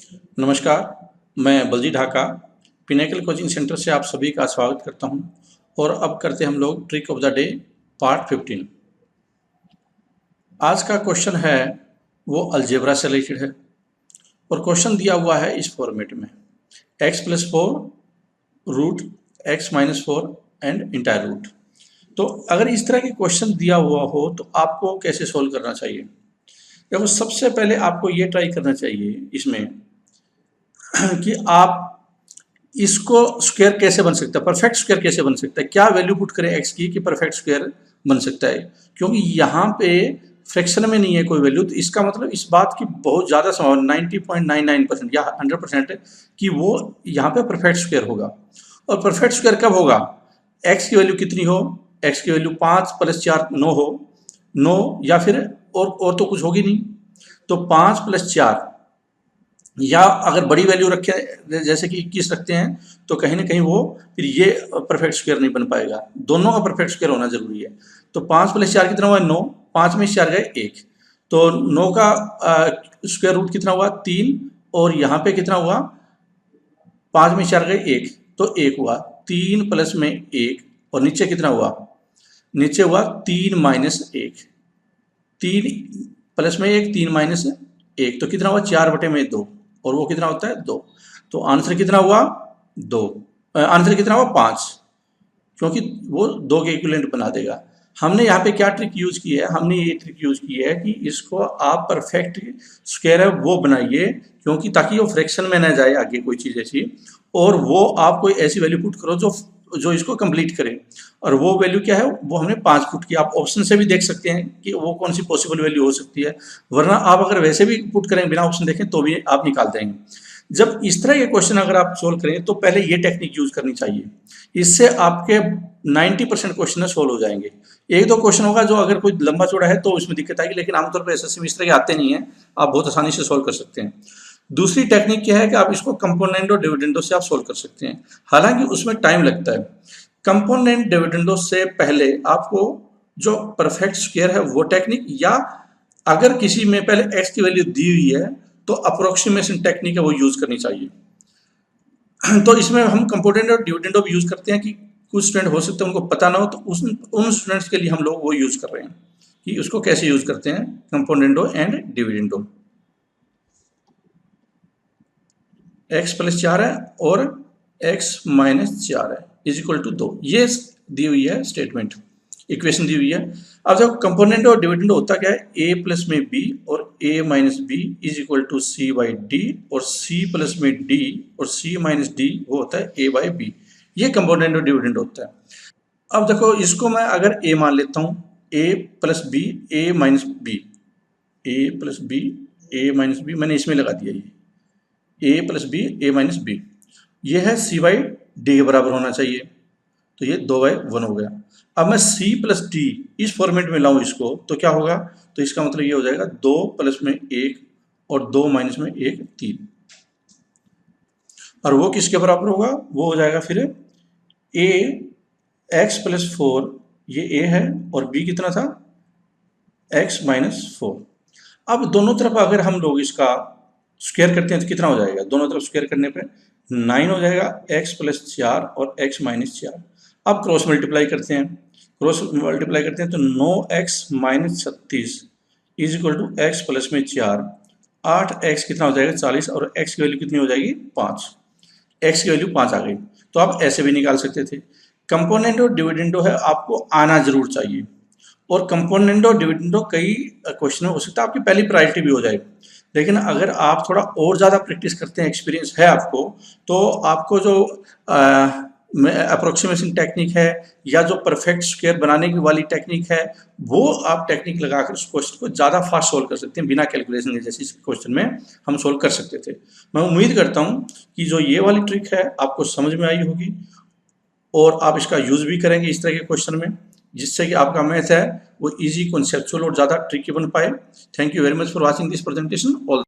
नमस्कार, मैं Baljeet Dhaka pinnacle coaching centre से आप सभी का स्वागत करता हूं और अब करते हैं हम लोग trick of the day part 15। आज का क्वेश्चन है वो अलजेब्रा से रिलेटेड है और क्वेश्चन दिया हुआ है इस फॉर्मेट में x+4 root x-4 and entire root. तो अगर इस तरह के क्वेश्चन दिया हुआ हो तो आपको कैसे सोल्व करना चाहिए? देखो, सबसे पहले आपको ये ट्राई करना चाहिए इसमें कि आप इसको स्क्वायर कैसे बन सकता है, परफेक्ट स्क्वायर कैसे बन सकता है, क्या वैल्यू पुट करें x की कि परफेक्ट स्क्वायर बन सकता है। क्योंकि यहाँ पे फ्रैक्शन में नहीं है कोई वैल्यू, तो इसका मतलब इस बात की बहुत ज़्यादा संभावना 90.99% या 100% कि वो यहाँ पे परफेक्ट स्क्वायर होगा। और परफेक्ट स्क्वायर कब होगा? x की वैल्यू कितनी हो, x की वैल्यू 5 + 4 9 हो, 9 या फिर और तो कुछ होगी नहीं, तो 5 + 4 या अगर बड़ी वैल्यू रखे जैसे कि 21 रखते हैं तो कहीं ना कहीं वो फिर ये परफेक्ट स्क्वायर नहीं बन पाएगा। दोनों का परफेक्ट स्क्वायर होना जरूरी है। तो 5 + 4 कितना हुआ? 9, 5 में 4 गए 1, तो 9 का स्क्वायर रूट कितना हुआ? 3, और यहाँ पे कितना हुआ? 5 में 4 गए 1, तो 1 हुआ। 3 प्लस में 1 और नीचे कितना हुआ? नीचे हुआ 3 - 1, 3 प्लस में 1 3 - 1, तो कितना हुआ? 4/2, और वो कितना होता है? 2। तो आंसर कितना हुआ? 2। आंसर कितना हुआ? 5, क्योंकि वो 2 के इक्विवेलेंट बना देगा। हमने यहाँ पे क्या ट्रिक यूज की है? हमने ये ट्रिक यूज की है कि इसको आप परफेक्ट स्क्वायर है वो बनाइए, क्योंकि ताकि वो फ्रैक्शन में ना जाए आगे कोई चीज़ ऐसी, और वो आप कोई ऐसी वैल्यू पुट करो जो इसको कंप्लीट करे। और वो वैल्यू क्या है? वो हमने 5 पुट की। आप ऑप्शन से भी देख सकते हैं कि वो कौन सी पॉसिबल वैल्यू हो सकती है, वरना आप अगर वैसे भी पुट करें बिना ऑप्शन देखें तो भी आप निकाल देंगे। जब इस तरह के क्वेश्चन अगर आप सोल्व करें तो पहले ये टेक्निक यूज करनी चाहिए, इससे आपके 90% क्वेश्चन सोल्व हो जाएंगे। एक दो क्वेश्चन होगा जो अगर कोई लंबा चौड़ा है तो उसमें दिक्कत आएगी, लेकिन आमतौर पर एसएससी में इस तरह के आते नहीं है, आप बहुत आसानी से सोल्व कर सकते हैं। दूसरी टेक्निक क्या है कि आप इसको कंपोनेंट और डिविडेंडो से आप सोल्व कर सकते हैं, हालांकि उसमें टाइम लगता है। कंपोनेंट डिविडेंडो से पहले आपको जो परफेक्ट स्क्वायर है वो टेक्निक, या अगर किसी में पहले x की वैल्यू दी हुई है तो अप्रोक्सीमेशन टेक्निक है वो यूज करनी चाहिए। तो इसमें हम कंपोनेंट और डिविडेंडो भी यूज करते हैं कि कुछ स्टूडेंट हो सकते हैं उनको पता ना हो, तो उन स्टूडेंट्स के लिए हम लोग वो यूज कर रहे हैं कि उसको कैसे यूज करते हैं, कंपोनेंडो एंड डिविडेंडो। x + 4 है और x - 4 है = 2, ये दी हुई है स्टेटमेंट, इक्वेशन दी हुई है। अब देखो, कंपोनेंट और डिविडेंड होता क्या है? a प्लस में b और a माइनस b = c/d, और c प्लस में d और c माइनस d वो होता है a/b। ये कंपोनेंट और डिविडेंड होता है। अब देखो, इसको मैं अगर a मान लेता हूँ, a plus b a minus b, a plus b a minus b, मैंने इसमें लगा दिया ये a plus b a minus b, ये है c/d के बराबर होना चाहिए, तो ये 2/1 हो गया। अब मैं c प्लस d इस फॉर्मेट में लाऊं इसको, तो क्या होगा? तो इसका मतलब ये हो जाएगा 2 प्लस में 1 और 2 माइनस में 1 3, और वो किसके बराबर होगा? वो हो जाएगा फिर a x+4, ये a है, और b कितना था? x-4। अब दोनों तरफ अगर हम लोग इसका स्क्वायर करते हैं तो कितना हो जाएगा? दोनों तरफ स्क्वायर करने पे 9 हो जाएगा, x+4 और x-4। अब क्रॉस मल्टीप्लाई करते हैं, तो 9x - 36 = x प्लस में 4, 8x कितना हो जाएगा? 40, और x की वैल्यू कितनी हो जाएगी? 5, x की वैल्यू 5 आ गई। तो आप ऐसे भी निकाल सकते थे। कंपोनेंट और डिविडेंडो है, आपको आना जरूर चाहिए, और कंपोनेंट और डिविडेंडो कई क्वेश्चन में हो सकता है आपकी पहली प्रायोरिटी भी हो जाए, लेकिन अगर आप थोड़ा और ज़्यादा प्रैक्टिस करते हैं, एक्सपीरियंस है आपको, तो आपको जो अप्रोक्सीमेशन टेक्निक है या जो परफेक्ट स्क्वायर बनाने की वाली टेक्निक है, वो आप टेक्निक लगाकर उस क्वेश्चन को ज़्यादा फास्ट सोल्व कर सकते हैं, बिना कैलकुलेशन के, जैसे इस क्वेश्चन में हम सोल्व कर सकते थे। मैं उम्मीद करता हूँ कि जो ये वाली ट्रिक है आपको समझ में आई होगी, और आप इसका यूज़ भी करेंगे इस तरह के क्वेश्चन में, जिससे कि आपका मैथ है वो इजी, कॉन्सेप्चुअल और ज़्यादा ट्रिकी बन पाए। Thank you very much for watching this presentation. All